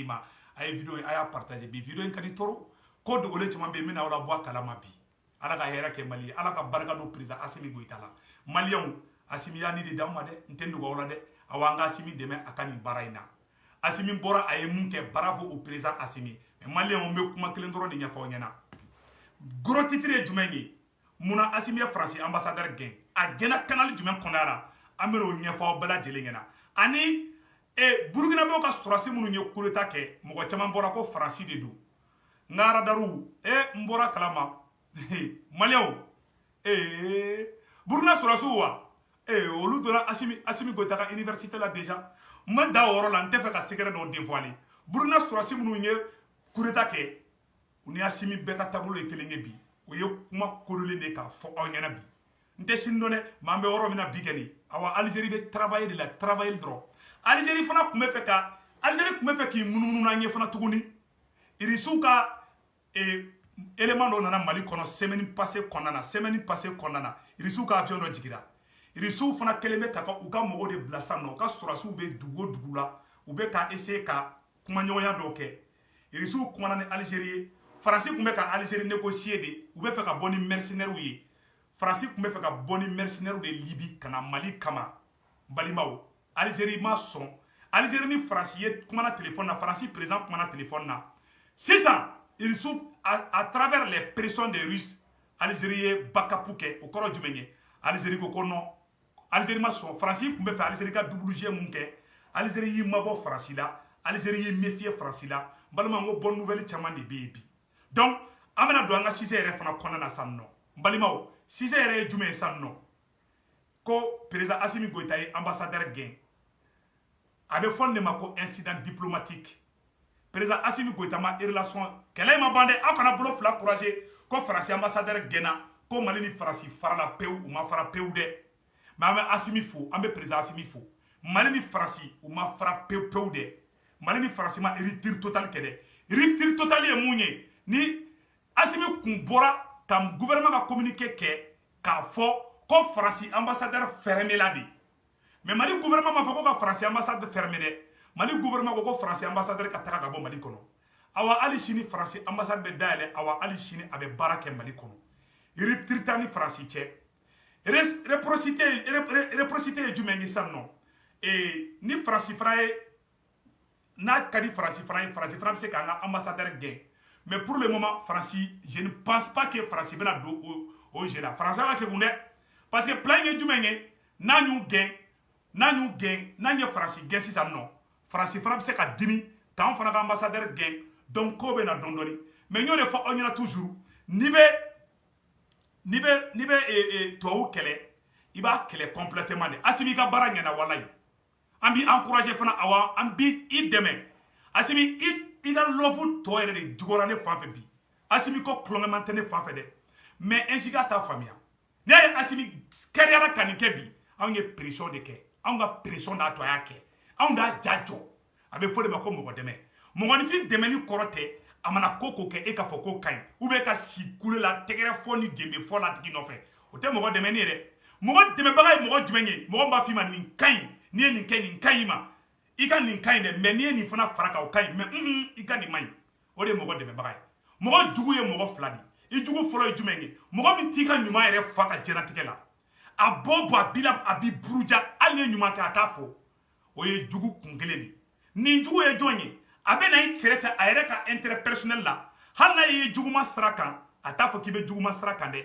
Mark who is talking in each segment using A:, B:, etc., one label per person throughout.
A: ma a ye vidéo a y'a partagé bi vidéo in ka di toro ko dogolen caman bɛ yen n bɛna aw la bɔ a kalama bi ala ka hɛrɛ kɛ mali ye ala ka barika don président Assimi Goïta la maliyɛnw Assimi y'a ni de d'aw ma dɛ n tɛ n dogo aw la dɛ aw an ka Assimi dɛmɛ a ka nin baara in na Assimi bɔra a ye mun kɛ bravo au président Assimi mais maliyɛnw bɛ kuma kelen dɔrɔn de ɲɛfɔ aw ɲɛna gros titre ye jumɛn ye munna Assimi ye Faransi ambassadeur gɛn a gɛnna canal jumɛn kɔnɔna la an bɛn'o ɲɛfɔ aw bɛɛ lajɛlen ɲɛna ani burukinabew ka sɔrɔsi minnu ye coup d'état kɛ mɔgɔ caman bɔra ko Faransi de don n ka radaru n bɔra kalama maliyɛnw burukina sɔrɔsiw wa olu donna Assimi Goïta ka université la déjà n ma da o yɔrɔ la n tɛ fɛ ka secret dɔw dévoiler burukina sɔrɔsi minnu ye coup d'état kɛ u ni Assimi bɛɛ ka taabolo ye kelen ye bi u ye kuma kololen de k'a fɔ aw ɲɛna bi n tɛ sini dɔn dɛ mais an bɛ yɔrɔ min na bi kɛni awa Algérie bɛ travailler de la travailler dɔrɔn Algérie fana tun bɛ fɛ k'i munumunu an ye fana tuguni irisiw ka élément dɔ nana Mali kɔnɔ semaine passée kɔnɔna na irisiw ka avion dɔ jigira irisiw fana kɛlen bɛ ka u ka mɔgɔw de bila san nɔ u ka sɔrɔsiw bɛ dugu o dugu la u bɛ ka essayer ka kumaɲɔgɔnya dɔw kɛ irisiw kumana ni Algérie ye Faransi tun bɛ ka Algérie négocier de u bɛ fɛ ka bɔ ni mercenaires ye Faransi tun bɛ fɛ ka bɔ ni mercenaires de Libye ka na Mali kama balimaw Algérie ma sɔn Algérie ni Faransi ye kumana téléphone na Faransi président kumana téléphone na sisan ils sont à travers les pressions des Russes Algérie ye backup kɛ o kɔrɔ jumɛn ye Algérie ko non Algérie ma sɔn Faransi tun bɛ fɛ Algérie ka double jeu mun kɛ Algérie y'i mabɔ Faransi la Algérie y'i méfier Faransi la balima n ko bonne nouvelle caman de bɛ yen bi donc an bɛna don an ka sujet yɛrɛ fana kɔnɔna na san nɔ balimaw sujet yɛrɛ ye jumɛn ye san nɔ ko président Assimi Goïta ye ambassadeur gɛn a bɛ fɔ nin de ma ko incident diplomatique président Assimi Goïta ma relation kɛlɛ ma ban dɛ aw kana bolo fila courageux ko Faransi ambassadeur gɛnna ko Mali ni Faransi farala pewu u ma fara pewu dɛ mais an bɛ Assimi fo an bɛ président Assimi fo Mali ni Faransi u ma fara pewu pewu dɛ Mali ni Faransi ma rupture totale kɛ dɛ rupture totale ye mun ye ni Assimi kun bɔra ka gouvernement ka communiqué kɛ k'a fɔ ko Faransi ambassadeur fermé la de mais Mali gouvernement ma fɔ ko ka Faransi ambassadeur fermé dɛ Mali gouvernement ko ko Faransi ambassadeur ka taga ka bɔ Mali kɔnɔ awa hali sini Faransi ambassade bɛ dayɛlɛ awa hali sini a bɛ baara kɛ Mali kɔnɔ rupture t'a ni Faransi cɛ réciprocité ye jumɛn ye sisan nɔ ni Faransi fana ye n'a ka di Faransi fana ye Faransi fana bɛ se k'an ka ambassadeur gɛn mais pour le moment Faransi je ne pense pas que Faransi bɛna don o jeu la Faransi ka kɛ kun dɛ parce que plan ye jumɛn ye n'an y'u gɛn n'an ye Faransi gɛn sisan nɔ Faransi fana bɛ se ka dimi k'an fana ka ambassadeur gɛn donc ko bɛ na dɔɔni dɔɔni mais n y'o de fɔ aw ɲɛna toujours n'i bɛ tubabu kɛlɛ i b'a kɛlɛ complètement de Assimi ka baara ɲɛna walayi an b'i encourager fana awa an b'i dɛmɛ Assimi i ka lɔfu tɔ yɛrɛ de jugora ne fan fɛ bi Assimi ko kulonkɛman tɛ ne fan fɛ dɛ mais NJK t'a faamuya ne ye Assimi kɛrɛyara ka nin kɛ bi anw ye pression de kɛ anw ka pression d'a to a y'a kɛ anw d'a ja jɔ a bɛ fɔ de ma ko mɔgɔ dɛmɛ mɔgɔninfin dɛmɛni kɔrɔ tɛ a mana ko kɛ e ka fɔ ko ka ɲi ou bien ka si kule la tɛgɛrɛ fɔ ni jenbe fɔ la tigi nɔfɛ o tɛ mɔgɔ dɛmɛni ye dɛ mɔgɔ dɛmɛbaga ye mɔgɔ jumɛn ye mɔgɔ b'a f'i ma nin ka ɲi n'i ye nin kɛ nin ka ɲi ma i ka nin ka ɲi dɛ mais n'i ye nin fana fara kan o ka ɲi mais i ka nin ma ɲi o de ye mɔgɔ dɛmɛbaga ye mɔgɔ jugu ye mɔgɔ fila de i jugu fɔlɔ ye jumɛn ye mɔgɔ min t'i ka ɲuman yɛrɛ fa ka diɲɛlatigɛ la a bɔ a b'i buruja hali ni ye ɲuman kɛ a t'a fɔ o ye jugu kun kelen de nin jugu ye jɔn ye a bɛ na i kɛrɛfɛ a yɛrɛ ka intérêt personnel la hali n'a ye juguma sira kan a t'a fɔ k'i bɛ juguma sira kan dɛ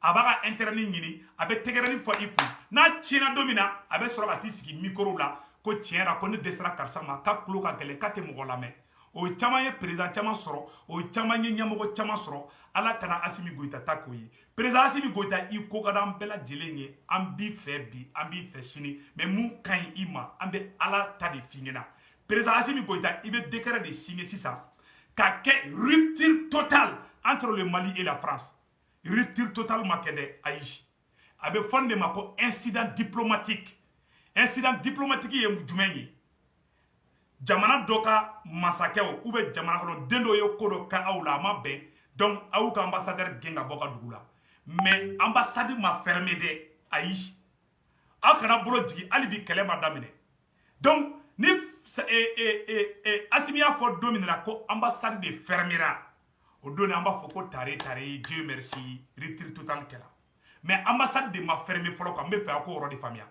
A: a b'a ka intérêt ni ɲini a bɛ tɛgɛrɛni fɔ i kun n'a tiɲɛna don min na a bɛ sɔrɔ ka t'i sigi micro la ko tiɲɛ na ko ne dɛsɛra karisa ma k'a tulo ka gɛlɛn k'a tɛ mɔgɔ lamɛn o caman ye président caman sɔrɔ o caman ye ɲɛmɔgɔ caman sɔrɔ ala kana Assimi Goïta ta k'o ye président Assimi Goïta i ko ka di an bɛɛ lajɛlen ye an b'i fɛ bi an b'i fɛ sini mais mun ka ɲi i ma an bɛ ala ta de f'i ɲɛna président Assimi Goïta i bɛ décret de signer sisan ka kɛ rupture totale entre le Mali et la France rupture totale ma kɛ dɛ ayi a bɛ fɔ nin de ma ko incident diplomatique ye jumɛn ye jamana dɔ ka masakɛw ou bien jamana kɔnɔ den dɔ ye ko dɔ ka aw la a ma bɛn donc aw ka ambassadeur gɛn ka bɔ ka dugu la mais ambassade ma fermé dɛ ayi aw kana bolo jigin hali bi kɛlɛ ma daminɛ donc ni Assimi a fɔ don min na ko ambassade de fermera o don an b'a fɔ ko tare Dieu merci rupture totale kɛla mais ambassade de ma fermer fɔlɔ kan n bɛ fɛ a ko yɔrɔ de faamuya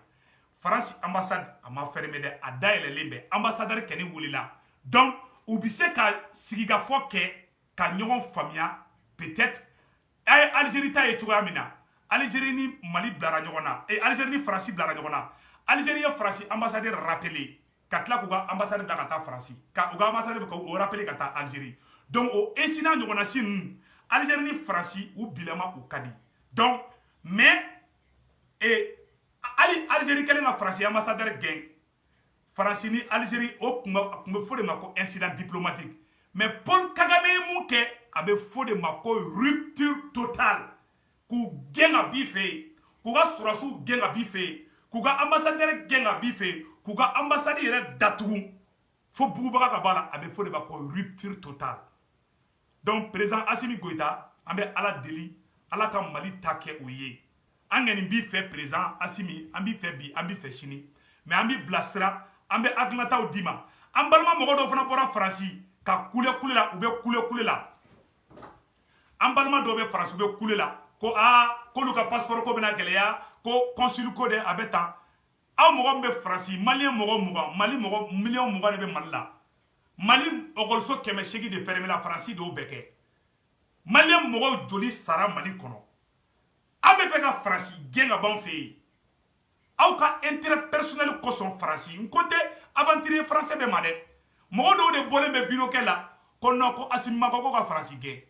A: France ambassade a ma fermer dɛ a dayɛlɛlen bɛ ambassadeur kɛni wulila donc u bɛ se ka sigikafɔ kɛ ka ɲɔgɔn faamuya peut-être a ye Algérie ta ye cogoya min na Algérie ni Mali bilara ɲɔgɔn na Algérie ni France bilara ɲɔgɔn na Algérie ye France ambassadeur rappelé ka tila k'u ka ambassadeur da ka taa France ka u ka ambassadeur ka o rappelé ka taa Algérie donc o incident ɲɔgɔnna si ninnu Algérie ni France u bilama u ka di donc mais Algérie kɛlen ka France ambassadeur gɛn France ni Algérie o tun bɛ fɔ de ma ko incident diplomatique mais Paul Kagame ye mun kɛ a bɛ fɔ de ma ko rupture totale k'u gɛn ka b'i fɛ yen k'u ka sɔrɔsiw gɛn ka b'i fɛ yen k'u ka ambassadeur gɛn ka b'i fɛ yen k'u ka ambassade yɛrɛ datugu fo bugubaga ka bɔ a la a bɛ fɔ de ma ko rupture totale donc président Assimi Goïta an bɛ Ala deli Ala ka Mali ta kɛ o ye an kɔni b'i fɛ président Assimi an b'i fɛ bi an b'i fɛ sini mais an b'i bilasira an bɛ hakilinataw d'i ma an balima mɔgɔ dɔw fana bɔra Faransi ka kule la u bɛ kule la an balima dɔw bɛ Faransi u bɛ kule la ko k'olu ka passeport ko bɛna gɛlɛya ko consul ko de a bɛ tan aw mɔgɔ min bɛ Faransi malien mɔgɔ 20 Mali mɔgɔ miliyɔn 20 de bɛ Mali la Mali ɔkɔliso 800 de fermé la Faransi dɔw bɛɛ kɛ malien mɔgɔw joli sara Mali kɔnɔ an bɛ fɛ ka Faransi gɛn ka ban fɛ yen aw ka intérêt personnel kosɔn Faransi n ko tɛ aventurier français bɛ ma dɛ mɔgɔ dɔw de bɔlen bɛ vidéo kɛ la ko non ko Assimi ma ko ka Faransi gɛn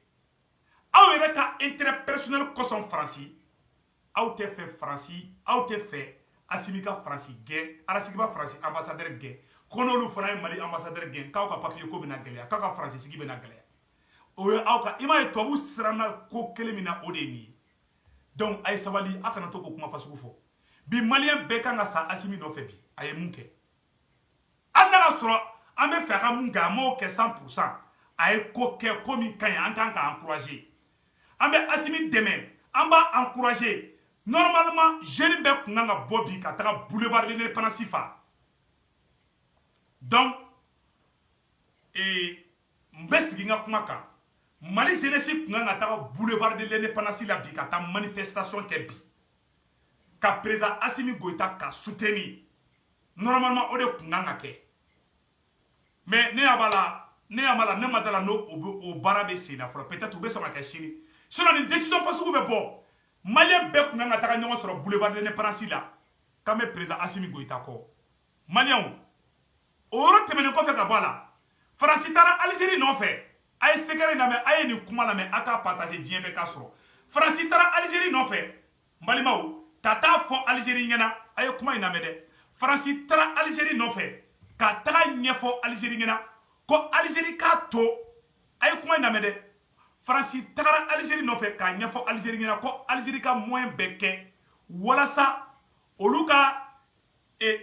A: aw yɛrɛ ka intérêt personnel kosɔn Faransi aw tɛ fɛ Faransi aw tɛ fɛ Assimi ka Faransi gɛn Assimi ka Faransi ambassadeur gɛn ko n'olu fana ye Mali ambassadeur gɛn k'aw ka papier ko bɛna gɛlɛya k'aw ka Faransi sigi bɛna gɛlɛya o ye aw ka i m'a ye tubabu siranna ko kelen min na o de ye nin ye donc a ye sabali a kana to k'o kuma fasugu fɔ bi malien bɛɛ kan ka sa Assimi nɔfɛ bi a ye mun kɛ an n'a ka sɔrɔ an bɛ fɛ a ka mun kɛ a m'o kɛ 100% a ye ko kɛ ko min ka ɲi an kan ka encourager an bɛ Assimi dɛmɛ an b'a encourager normalement jeune bɛɛ kun kan ka bɔ bi ka taga boulevard de l'Indépendance fa donc n bɛ sigi n ka kuma kan Mali jeunesse kun kan ka taga boulevard de l'Indépendance la bi ka taa manifestation kɛ bi ka président Assimi Goïta ka soutenir normalement o de kun kan ka kɛ mais ne y'a b'a la ne ma da la n'o baara bɛ sen na fɔlɔ peut-être u bɛ sɔn ka kɛ sini sinon nin décision fasugu bɛ bɔ malien bɛɛ kun kan ka taga ɲɔgɔn sɔrɔ boulevard de l'Indépendance la k'an bɛ président Assimi Goïta kɔ malien o yɔrɔ tɛmɛnen kɔfɛ ka bɔ a la Faransi taara Algérie nɔfɛ a ye secret lamɛn a ye nin kuma lamɛn a k'a partager diɲɛ bɛɛ ka sɔrɔ Faransi taara Algérie nɔfɛ n balimaw ka taa fɔ Algérie ɲɛna a ye kuma in lamɛn dɛ Faransi taara Algérie nɔfɛ ka taga ɲɛfɔ Algérie ɲɛna ko Algérie k'a to a ye kuma in lamɛn dɛ Faransi tagara Algérie nɔfɛ k'a ɲɛfɔ Algérie ɲɛna ko Algérie ka moyen bɛɛ kɛ walasa olu ka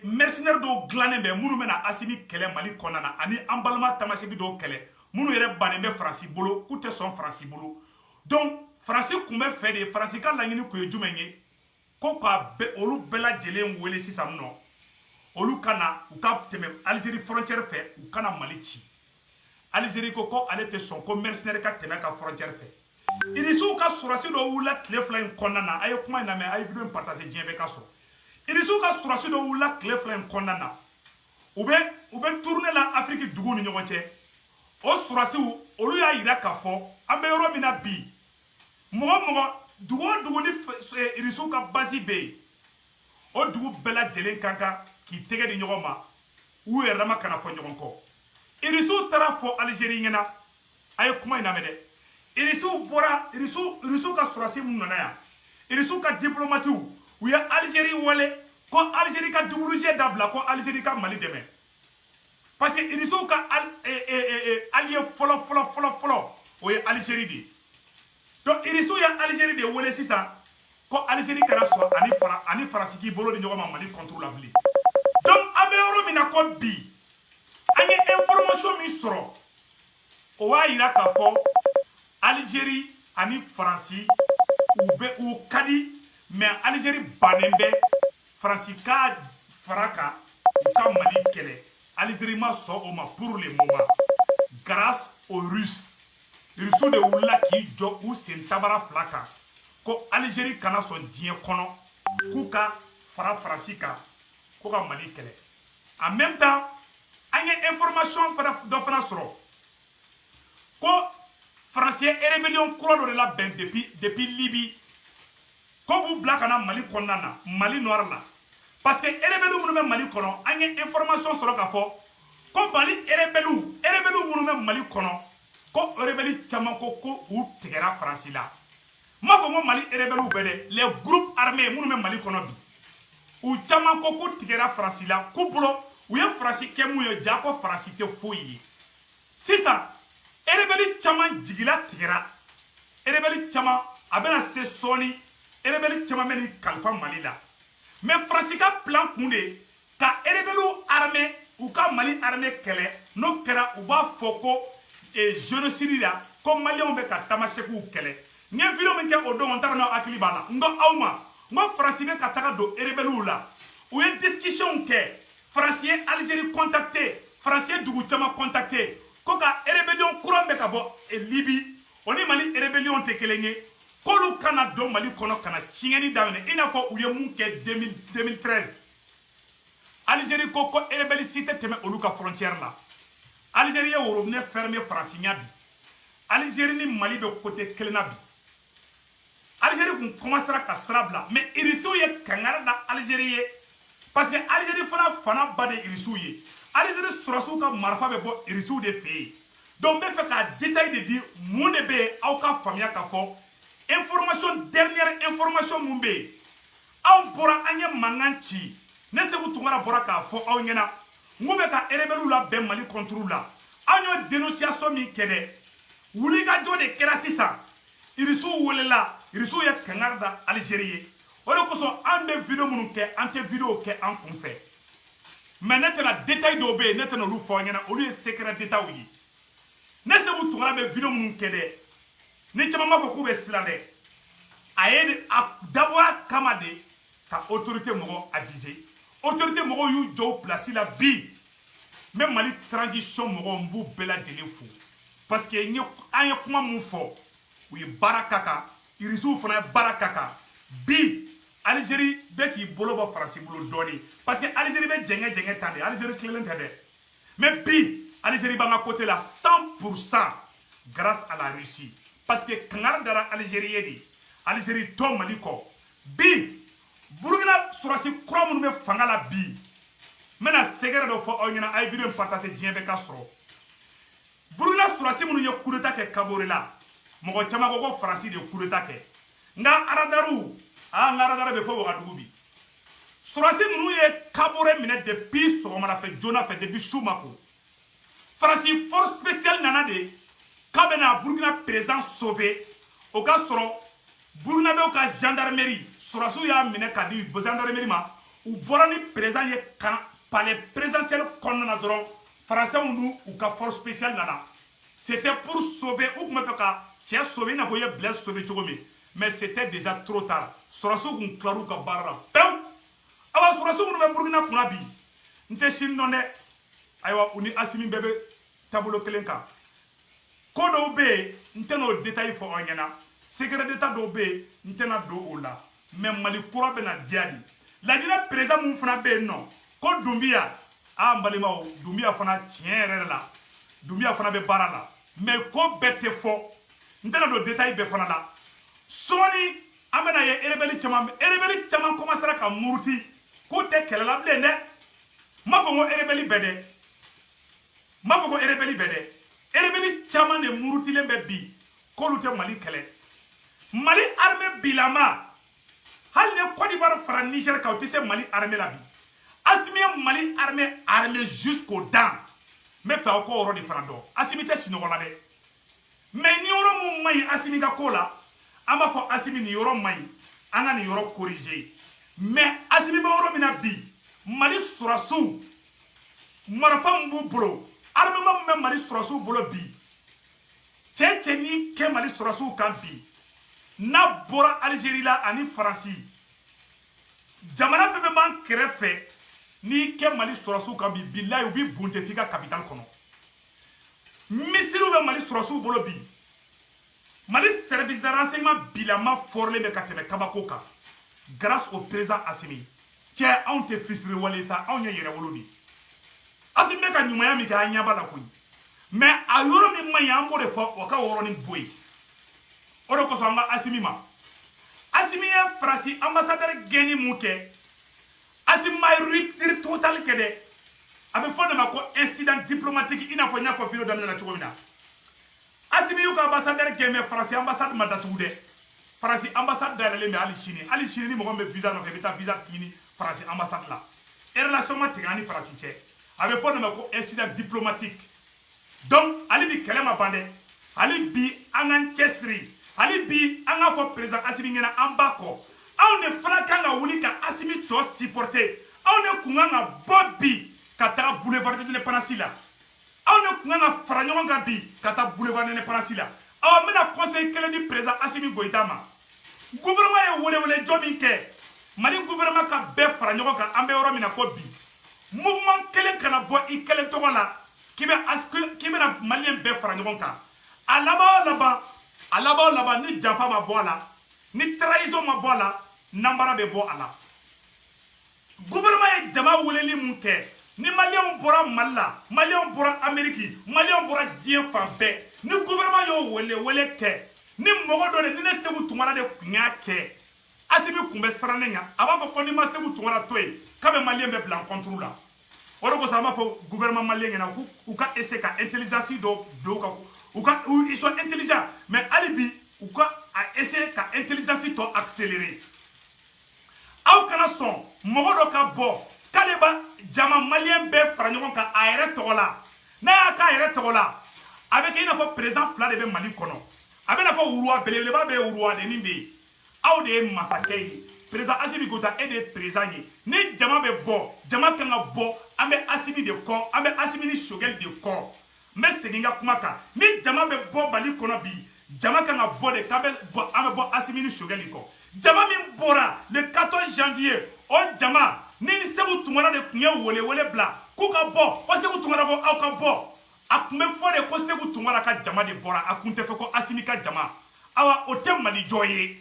A: mercenaires dɔw dilannen bɛ minnu bɛna Assimi kɛlɛ Mali kɔnɔna na ani an balima tamaseki dɔw kɛlɛ minnu yɛrɛ bannen bɛ Faransi bolo k'u tɛ sɔn Faransi bolo donc Faransi kun bɛ fɛ de Faransi ka laɲini kun ye jumɛn ye ko ka olu bɛɛ lajɛlen wele sisan nɔ olu ka na u ka tɛmɛ Algérie frontière fɛ u kana Mali ci Algérie ko ale tɛ sɔn ko mercenaire ka tɛmɛ ka frontière fɛ irisiw ka sɔrɔsi dɔ wulila tile fila in kɔnɔna na a ye kuma in lamɛn a ye vidéo in partager diɲɛ bɛɛ ka sɔrɔ irisiw ka sɔrɔsi dɔ wulila tile fila in kɔnɔna na u bɛ tourner la Afrique duguw ni ɲɔgɔn cɛ o sɔrɔsiw olu y'a yira k'a fɔ an bɛ yɔrɔ min na bi mɔgɔ dugu o dugu ni irisiw ka base bɛ yen o dugu bɛɛ lajɛlen kan k'i tɛgɛ di ɲɔgɔn ma u yɛrɛ dama kana fɔ ɲɔgɔn kɔ irisiw taara fɔ Algérie ɲɛna a ye kuma in lamɛn dɛ irisiw ka sɔrɔsi minnu nana yan irisiw ka diplomatiw u ye Algérie wele ko Algérie ka WG dabila ko Algérie ka Mali dɛmɛ parce que irisiw ka allié fɔlɔ o ye Algérie de ye donc irisiw ye Algérie de wele sisan ko Algérie kana sɔn ani Faransi k'i bolo di ɲɔgɔn ma Mali contre la bilen donc an bɛ yɔrɔ min na ko bi an ye information min sɔrɔ o b'a yira k'a fɔ Algérie ani Faransi u ka di mais Algérie bannen bɛ Faransi ka fara kan u ka Mali kɛlɛ Algérie ma sort pour le moment grâce aux Russes. Russes de wula qui jo ou sen tabara flaka ko Algérie kana son dien kono kuka fara farasika ko ka Mali kele. En même temps, il y a information de France ko français rébellion kuro de la ben depuis Libye ko bu bla kana Mali konnana Mali noir la parce que rébellion munu Mali kono il y a information sur ka fo ko Mali rébellion munu Mali kono ko rébellion chama ko u tigera France la ma fo mo Mali rébellion bede les groupes armés munu Mali kono bi u chama ko tigera France la ko bulo u ye France ke mu ye jako France te foyi c'est ça erebeli chama jigila tigera erebeli chama abena se soni erebeli chama meni kalfa Mali la mais France ka plan kunde ka erebelu armée ou ka Mali armée kele no kera u ba foko e génocide la comme Maliens be ka tamasheku kele nye video min ke odo on tarana akili bala ndo awma ngo France be ka taga do erebelu la ou une discussion ke Français Algérie contacté, Français Dougou Tchama contacté, Koka rébellion courant de Kabo et Libye, on est Mali rébellion tekelenge, Kolu Canada Mali Kono Kana Tchingani Damene, il n'a pas oublié Mouké 2013. Algérie Koko rébellion cité teme Oluka frontière là. Algérie au robinet fermé Francignabi. Algérie ni Mali de côté Klenabi. Algérie commencera à Srabla, mais il y a Kangara Algérie. Parce que Algérie fana bade irisu ye Algérie surasu ka marfa be bo irisu de fe donc be fait ka détail de dire mun de be aw ka famia ka fo information dernière information mun be aw bora anye manganchi ne se bu tungara bora ka fo aw ngena ngube ka rebelu la be Mali contre la anyo dénonciation mi kede wuli ga jode kera sisa irisu wolela irisu ya kangarda Algérie. On a besoin de vidéo vidéo en conflit. Mais maintenant détail d'obé, maintenant nous faisons au lieu secret détail. Ne se vous trouvez vidéo mon kede. Ne te maman beaucoup de silade. Aïe d'abord kamade ta autorité moro avisé. Autorité moro you jo place la bi. Même Mali transition moro mbu bela dele fou. Parce que y a comment mon fort. Oui barakaka, irisu fana barakaka. Bi Algérie be ki bolo ba France bolo doni parce que Algérie be jenge tande Algérie clelen tande mais bi Algérie ba côté là 100% grâce à la Russie parce que kangar dara Algérie di Algérie to Maliko bi Burkina surasi kromu me fangala bi mena segere do fo onyina ay vidéo partager dien be ka soro Burkina surasi munu ye coup d'état ke kabore la mo chama ko France de coup d'état ke nga aradaru ngaradara be fo wagadugubi surasi munu ye kabore mine depuis sogomara fe jona fe depuis Soumako France force spéciale nana de kabena Burkina présent sauvé au cas soro Burkina be au cas gendarmerie surasu ya mine kadi gendarmerie ma ou borani présent ye kan palais présidentiel konna doron français ou ka force spéciale nana c'était pour sauver ou me ka tia sauver na boye blesse sauver chogomi. Mais c'était déjà trop tard. Surasu kun klaru ka barra. Pew! Awa surasu kun be Burkina kunabi. Nte shin nonde. Aywa uni asimi bebe tabulo kelenka. Ko do be nte no détail fo onyana. Secret d'état do be nte na do ola. Mais Mali kura be na diadi. La dina président mun fana be non. Ko Doumbia a mbalima o Doumbia fana tienre la. Doumbia fana be barra la. Mais ko bete fo nte na do détail be fana la. Soni amena ye erebeli chama commencera ka muruti ko te kelela blende ma fo ngo erebeli bede chama ne muruti lembe bi ko lute Mali kele Mali armée bilama hal ne Côte d'Ivoire fra Niger ka otise Mali armée la bi asimi Mali armée jusqu'aux dents mais fa ko oro di frando asimi te sino wala de mais ni oro mu mai asimi ka kola Amba fo asimi ni yoro mai anga ni yoro corriger mais asimi ba yoro mina bi Mali surasu marafa mbu bolo armement même Mali surasu bolo bi tche ni ke Mali surasu kan bi na bora Algérie la ani France jamana bebe man krefe ni ke Mali sɔrɔsiw kan bi billahi u bi bunte f'i ka capitale kɔnɔ missile bɛ Mali sɔrɔsiw bolo bi Mali service de renseignement bilama forlen bɛ ka tɛmɛ kabako kan grâce au président Assimi cɛ anw tɛ fisiri wale sa anw ye yɛrɛwolo de Assimi bɛ ka ɲumanya min kɛ an ɲɛ b'a la koyi mais a yɔrɔ min man ɲi an b'o de fɔ o ka yɔrɔnin bɔ yen o de kosɔn an ka Assimi ma Assimi ye Faransi ambassadeur gɛnni mun kɛ Assimi ma rupture totale kɛ dɛ a bɛ fɔ de ma ko incident diplomatique i n'a fɔ n y'a fɔ video daminɛ na cogo min na Assimi y'u ka ambassadeur gɛn mais Faransi ambassade ma datugu dɛ Faransi ambassade dayɛlɛlen bɛ hali sini ni mɔgɔ min bɛ visa nɔfɛ i bɛ taa visa ɲini Faransi ambassade la relation ma tigɛ an ni Faransi cɛ a bɛ fɔ de ma ko incident diplomatique donc hali bi kɛlɛ ma ban dɛ hali bi an k'an cɛsiri hali bi an k'a fɔ président Assimi ɲɛna an b'a kɔ anw de fana kan ka wuli ka Assimi tɔ supporter anw de kun kan ka bɔ bi ka taga boulevard de l'Indépendance la anw de kun kan ka fara ɲɔgɔn kan bi ka taa boulevard de l'Indépendance la n bɛna conseil kelen di président Assimi Goïta ma gouvernement ye welewele jɔ min kɛ Mali gouvernement ka bɛɛ fara ɲɔgɔn kan an bɛ yɔrɔ min na ko bi mouvement kelen kana bɔ i kelen tɔgɔ la k'i bɛna maliyɛn bɛɛ fara ɲɔgɔn kan a laban o laban ni janfa ma bɔ a la ni trahison ma bɔ a la nanbara bɛ bɔ a la gouvernement ye jama weleli mun kɛ ni maliyɛnw bɔra Mali la maliyɛnw bɔra Amérique maliyɛnw bɔra diɲɛ fan bɛɛ ni gouvernement y'o wele kɛ ni mɔgɔ dɔ de ni ne Seku Tunkara de kun y'a kɛ Assimi kun bɛ siran ne ɲɛ a b'a fɔ ko ni ma Seku Tunkara to yen k'a bɛ maliyɛn bɛɛ bila en contre la o de kosɔn an b'a fɔ gouvernement maliyɛn ɲɛna u ka essayer ka intelligence dɔ don ka ils sont intelligents mais hali bi u ka essayer ka intelligence tɔ accélérer aw kana sɔn mɔgɔ dɔ ka bɔ k'ale ba jama maliyɛn bɛɛ fara ɲɔgɔn kan a yɛrɛ tɔgɔ la n'a y'a k'a yɛrɛ tɔgɔ la a bɛ kɛ i n'a fɔ président fila de bɛ Mali kɔnɔ a bɛ n'a fɔ wuruwa belebeleba bɛ yen wuruwadennin bɛ yen aw de ye masakɛ ye président Assimi Goïta e de ye président ye ni jama bɛ bɔ jama kan ka bɔ an bɛ Assimi de kɔ an bɛ Assimi ni Choguel de kɔ n bɛ segin n ka kuma kan ni jama bɛ bɔ Mali kɔnɔ bi jama kan ka bɔ de k'an bɛ bɔ Assimi ni Choguel de kɔ jama min bɔra le 14 janvier o jama ni Seku Tunkara de tun ye welewele bila k'u ka bɔ ko Seku Tunkara ko aw ka bɔ a tun bɛ fɔ de ko Seku Tunkara ka jama de bɔra a kun tɛ fɛ ko Assimi ka jama awa o tɛ Mali jɔ ye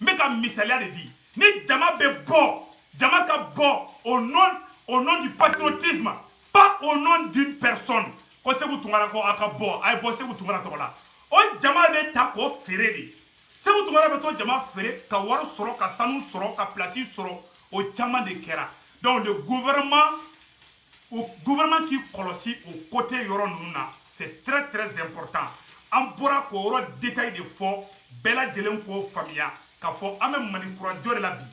A: n bɛ ka misaliya de di ni jama bɛ bɔ jama ka bɔ au nom du patriotisme pas au nom d'une personne ko Seku Tunkara ko a ka bɔ a ye bɔ Seku Tunkara tɔgɔ la o jama bɛ ta k'o feere de Seku Tunkara bɛ to jama feere ka wari sɔrɔ ka sanu sɔrɔ ka place sɔrɔ o caman de kɛra donc le gouvernement k'i kɔlɔsi o côté yɔrɔ ninnu na c'est très très important an bɔra k'o yɔrɔ détail de fɔ bɛɛ lajɛlen k'o faamuya k'a fɔ an bɛ Mali kura jɔ de la bi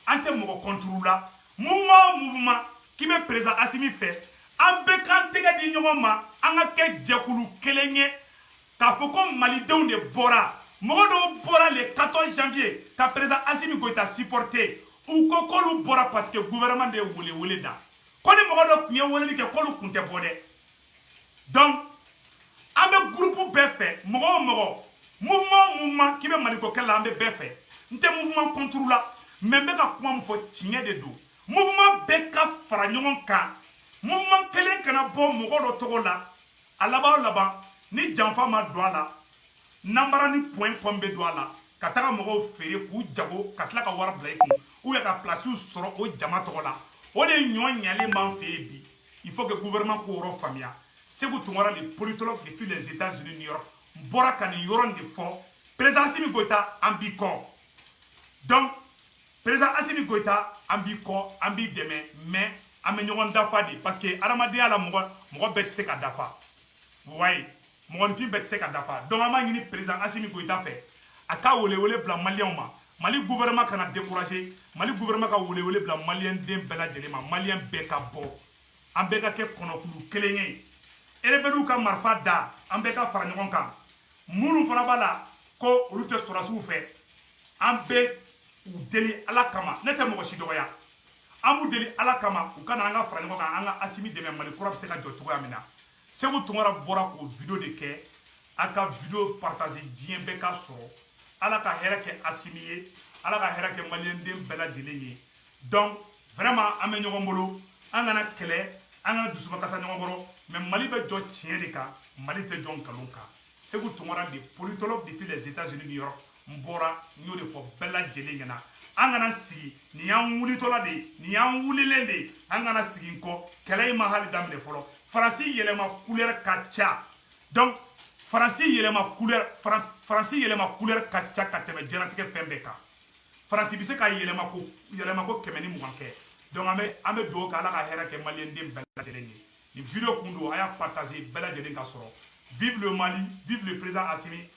A: an tɛ mɔgɔ contre la mouvement k'i bɛ président Assimi fɛ an bɛɛ k'an tɛgɛ di ɲɔgɔn ma an ka kɛ jɛkulu kelen ye k'a fɔ ko malidenw de bɔra mɔgɔ dɔw bɔra le 14 janvier ka président Assimi Goïta supporter u ko k'olu bɔra parce que gouvernement de ye wele da ko ni mɔgɔ dɔ tun ye weleli kɛ k'olu kun tɛ bɔ dɛ donc an bɛ groupe bɛɛ fɛ mɔgɔ o mɔgɔ mouvement k'i bɛ Maliko kɛlɛ la an bɛ bɛɛ fɛ n tɛ mouvement contre la mais n bɛ ka kuma min fɔ tiɲɛ de don mouvement bɛɛ ka fara ɲɔgɔn kan mouvement kelen kana bɔ mɔgɔ dɔ tɔgɔ la a laban o laban ni janfa ma don a la nanbara ni point bɛ don a la ka taga mɔgɔw feere k'u jago ka tila ka wari bila i kun ou bien ka plasiw sɔrɔ o jama tɔgɔ la o de ɲɔ ɲalen b'an fɛ yen bi il faut que gouvernement k'o yɔrɔ faamuya Seku Tunkara le politologue depuis les États-Unis New York bɔra ka nin yɔrɔ de fɔ président Assimi Goïta an b'i kɔ donc président Assimi Goïta an b'i kɔ an b'i dɛmɛ mais an bɛ ɲɔgɔn dafa de parce que adamadenya la mɔgɔ bɛɛ tɛ se ka dafa wayi mɔgɔninfin bɛɛ tɛ se ka dafa donc an b'a ɲini président Assimi Goïta fɛ a ka welewele bila maliyɛnw ma Mali gouvernement kana décourager Mali gouvernement ka welewele bila maliyɛn den bɛɛ lajɛlen ma maliyɛn bɛɛ ka bɔ an bɛɛ ka kɛ kɔnɔkulu kelen ye rebelliw ka marifa da an bɛɛ ka fara ɲɔgɔn kan minnu fana b'a la ko olu tɛ sɔrɔsiw fɛ an bɛ u deli ala kama ne tɛ mɔgɔ si dɔgɔya an b'u deli ala kama u kana an ka fara ɲɔgɔn kan an ka Assimi dɛmɛ Mali kura bɛ se ka jɔ cogoya min na Seku Tunkara bɔra k'o video de kɛ a ka video partager diɲɛ bɛɛ ka sɔrɔ ala ka hɛrɛ kɛ Assimi ye ala ka hɛrɛ kɛ maliyɛn den bɛɛ lajɛlen ye donc vraiment an bɛ ɲɔgɔn bolo an kana kɛlɛ an kana dusuma kasa ɲɔgɔn kɔrɔ mais Mali bɛ jɔ tiɲɛ de kan Mali tɛ jɔ nkalon kan Sékou Toumara de politologue depuis les États-Unis New York n bɔra n y'o de fɔ bɛɛ lajɛlen ɲɛna an kana sigi nin y'an wulitɔla de ye nin y'an wulilen de ye an kana sigi n kɔ kɛlɛ in ma hali daminɛ fɔlɔ Faransi yɛlɛma couleur ka ca donc Faransi yɛlɛma couleur ka ca ka tɛmɛ diɲɛlatigɛ fɛn bɛɛ kan Faransi bɛ se ka yɛlɛma ko 120 kɛ donc an bɛ dugawu kɛ Ala ka hɛrɛ kɛ maliyɛnden bɛɛ lajɛlen ye nin vidéo kun don a y'a partager bɛɛ lajɛlen ka sɔrɔ vive le Mali vive le président Assimi